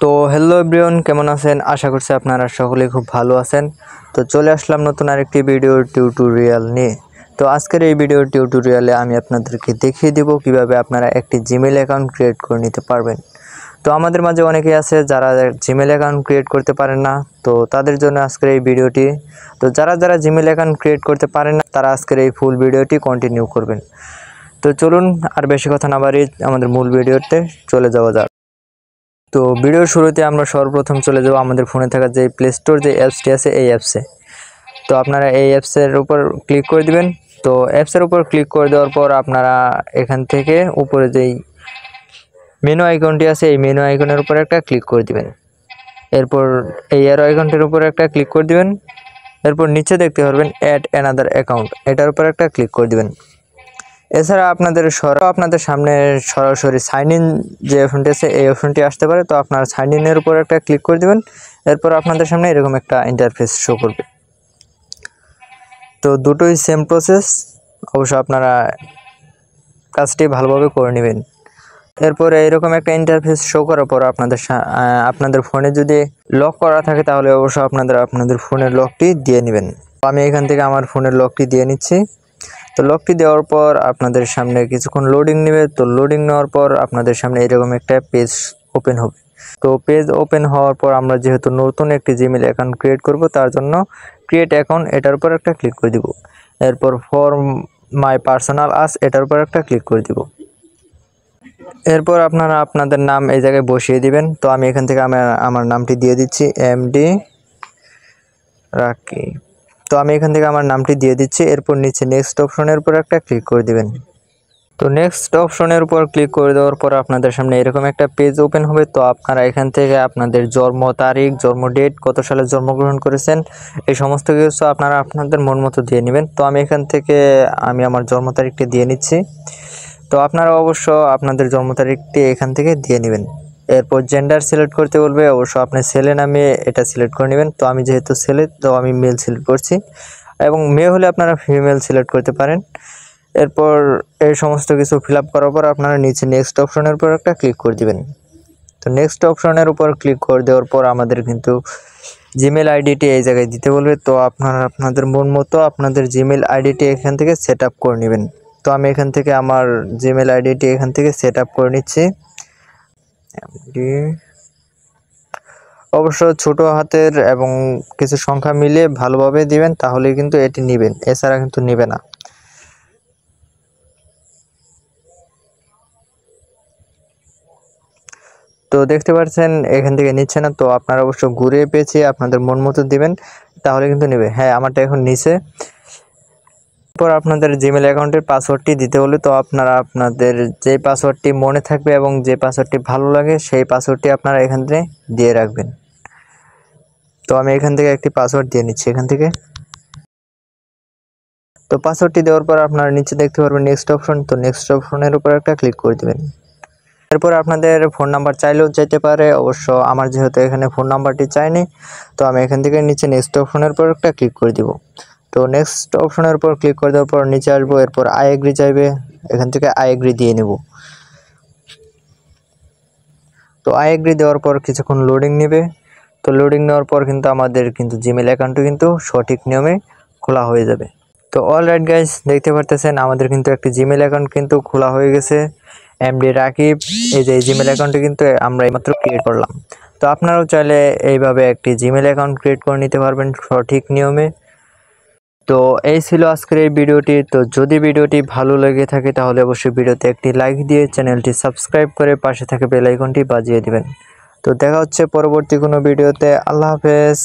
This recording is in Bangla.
তো হ্যালো এভরিওয়ান, কেমন আছেন? আশা করছি আপনারা সকলেই খুব ভালো আছেন। তো চলে আসলাম নতুন আরেকটি ভিডিও টিউটোরিয়াল নিয়ে। তো আজকের এই ভিডিও টিউটোরিয়ালে আমি আপনাদেরকে দেখিয়ে দেব কিভাবে আপনারা একটি জিমেইল অ্যাকাউন্ট ক্রিয়েট করে নিতে পারবেন। তো আমাদের মাঝে অনেকেই আছে যারা জিমেইল অ্যাকাউন্ট ক্রিয়েট করতে পারেন না, তো তাদের জন্য আজকের এই ভিডিওটি। তো যারা জিমেইল অ্যাকাউন্ট ক্রিয়েট করতে পারেন না তারা আজকের এই ফুল ভিডিওটি কন্টিনিউ করবেন। তো চলুন আর বেশি কথা না বাড়িয়ে আমাদের মূল ভিডিওতে চলে যাওয়া যাক। তো ভিডিওর শুরুতে আমরা সর্বপ্রথম চলে যাব আমাদের ফোনে থাকা যে প্লে স্টোর যে অ্যাপসটি আছে এই অ্যাপসে। তো আপনারা এই অ্যাপসের উপর ক্লিক করে দিবেন। তো অ্যাপসের উপর ক্লিক করে দেওয়ার পর আপনারা এখান থেকে উপরে যেই মেনু আইকনটি আছে এই মেনু আইকনের উপর একটা ক্লিক করে দিবেন। এরপর এই অ্যারো আইকনটির উপর একটা ক্লিক করে দিবেন। এরপর নিচে দেখতে পারবেন অ্যাড অ্যানাদার অ্যাকাউন্ট, এটার উপর একটা ক্লিক করে দিবেন। এছাড়া আপনাদের সামনে সরাসরি সাইন ইন যে অপশনটি আছে এই অপশনটি আসতে পারে। তো আপনারা সাইন ইনের উপর একটা ক্লিক করে দিবেন। এরপর আপনাদের সামনে এরকম একটা ইন্টারফেস শো করবে। তো দুটোই সেম প্রসেস, অবশ্য আপনারা কাজটি ভালোভাবে করে নেবেন। এরপর এইরকম একটা ইন্টারফেস শো করার পর আপনাদের ফোনে যদি লক করা থাকে তাহলে অবশ্য আপনাদের ফোনের লকটি দিয়ে নেবেন। আমি এখান থেকে আমার ফোনের লকটি দিয়ে নিচ্ছি। তো লকটি দেওয়ার পর আপনাদের সামনে কিছুক্ষণ লোডিং নেবে। তো লোডিং নেওয়ার পর আপনাদের সামনে এরকম একটা পেজ ওপেন হবে। তো পেজ ওপেন হওয়ার পর আমরা যেহেতু নতুন একটি জিমেইল অ্যাকাউন্ট ক্রিয়েট করব, তার জন্য ক্রিয়েট অ্যাকাউন্ট এটার উপর একটা ক্লিক করে দিব। এরপর ফর মাই পার্সোনাল আস এটার উপর একটা ক্লিক করে দিব। এরপর আপনারা আপনাদের নাম এই জায়গায় বসিয়ে দিবেন। তো আমি এখান থেকে আমার নামটি দিয়ে দিচ্ছি এমডি রাকি। তো আমি এখান থেকে আমার নামটি দিয়ে দিচ্ছি। এরপর নিচে নেক্সট অপশনের উপর একটা ক্লিক করে দিবেন। তো নেক্সট অপশনের উপর ক্লিক করে দেওয়ার পর আপনাদের সামনে এরকম একটা পেজ ওপেন হবে। তো আপনারা এখান থেকে আপনাদের জন্ম তারিখ, জন্ম ডেট, কত সালে জন্মগ্রহণ করেছেন এই সমস্ত কিছু আপনারা আপনাদের মন মতো দিয়ে নেবেন। তো আমি এখান থেকে আমার জন্ম তারিখটি দিয়ে নিচ্ছি। তো আপনারা অবশ্য আপনাদের জন্ম তারিখটি এখান থেকে দিয়ে নেবেন। এরপর জেন্ডার সিলেক্ট করতে বলবে, অবশ্য আপনি ছেলে নামে এটা সিলেক্ট করে নেবেন। তো আমি যেহেতু ছেলে তো আমি মেল সিলেক্ট করছি, এবং মেয়ে হলে আপনারা ফিমেল সিলেক্ট করতে পারেন। এরপর এই সমস্ত কিছু ফিল আপ করার পর আপনারা নিচে নেক্সট অপশনের উপর একটা ক্লিক করে দিবেন। তো নেক্সট অপশনের উপর ক্লিক করে দেওয়ার পর আমাদের কিন্তু জিমেল আইডিটি এই জায়গায় দিতে বলবে। তো আপনারা আপনাদের মন মতো আপনাদের জিমেল আইডিটি এখান থেকে সেট আপ করে নেবেন। তো আমি এখান থেকে আমার জিমেল আইডিটি এখান থেকে সেট আপ করে নিচ্ছি। অবশ্য ছোট হাতের এবং কিছু সংখ্যা মিলে ভালোভাবে দিবেন, তাহলে কিন্তু এটি নেবেন, এছাড়া কিন্তু নেবে না। তো দেখতে পাচ্ছেন এখান থেকে নিচ্ছে না। তো আপনারা অবশ্য ঘুরে পেয়েছি আপনাদের মন মতো দিবেন, তাহলে কিন্তু নেবে। হ্যাঁ, আমারটা এখন নিচে। এরপর আপনাদের জিমেল অ্যাকাউন্টের পাসওয়ার্ডটি দিতে হলে তো আপনারা আপনাদের যে পাসওয়ার্ডটি মনে থাকবে এবং যে পাসওয়ার্ডটি ভালো লাগে সেই পাসওয়ার্ডটি আপনারা এখান থেকে দিয়ে রাখবেন। তো আমি এখান থেকে একটি পাসওয়ার্ড দিয়ে নিচ্ছি এখান থেকে। তো পাসওয়ার্ডটি দেওয়ার পর আপনারা নিচে দেখতে পারবেন নেক্সট অপশন। তো নেক্সট অপশনের উপর একটা ক্লিক করে দেবেন। এরপর আপনাদের ফোন নাম্বার চাইলেও যেতে পারে, অবশ্য আমার যেহেতু এখানে ফোন নাম্বারটি চাইনি, তো আমি এখান থেকে নিচে নেক্সট অপশনের উপর একটা ক্লিক করে দিব। তো নেক্সট অপশনের উপর ক্লিক করে দেওয়ার পর নিচে আসবো। এরপর আই এগ্রি চাইবে, এখান থেকে আই এগ্রি দিয়ে নেব। তো আই এগ্রি দেওয়ার পর কিছুক্ষণ লোডিং নেবে। তো লোডিং নেওয়ার পর কিন্তু আমাদের জিমেল অ্যাকাউন্টটি সঠিক নিয়মে খোলা হয়ে যাবে। তো অলরাইট গাইস, দেখতে পারতেছেন আমাদের একটি জিমেল অ্যাকাউন্ট খোলা হয়ে গেছে। এমডি রাকিব, এই যে জিমেল অ্যাকাউন্টটি আমরা এইমাত্র ক্রিয়েট করলাম। তো আপনারাও চাইলে এইভাবে একটি জিমেল অ্যাকাউন্ট ক্রিয়েট করে নিতে পারবেন সঠিক নিয়মে। তো এই ছিল আজকের এই ভিডিওটি। তো যদি ভিডিওটি ভালো লেগে থাকে তাহলে অবশ্যই ভিডিওতে একটি লাইক দিয়ে চ্যানেলটি সাবস্ক্রাইব করে পাশে থাকা বেল আইকনটি বাজিয়ে দিবেন। তো দেখা হচ্ছে পরবর্তী কোনো ভিডিওতে। আল্লাহ হাফেজ।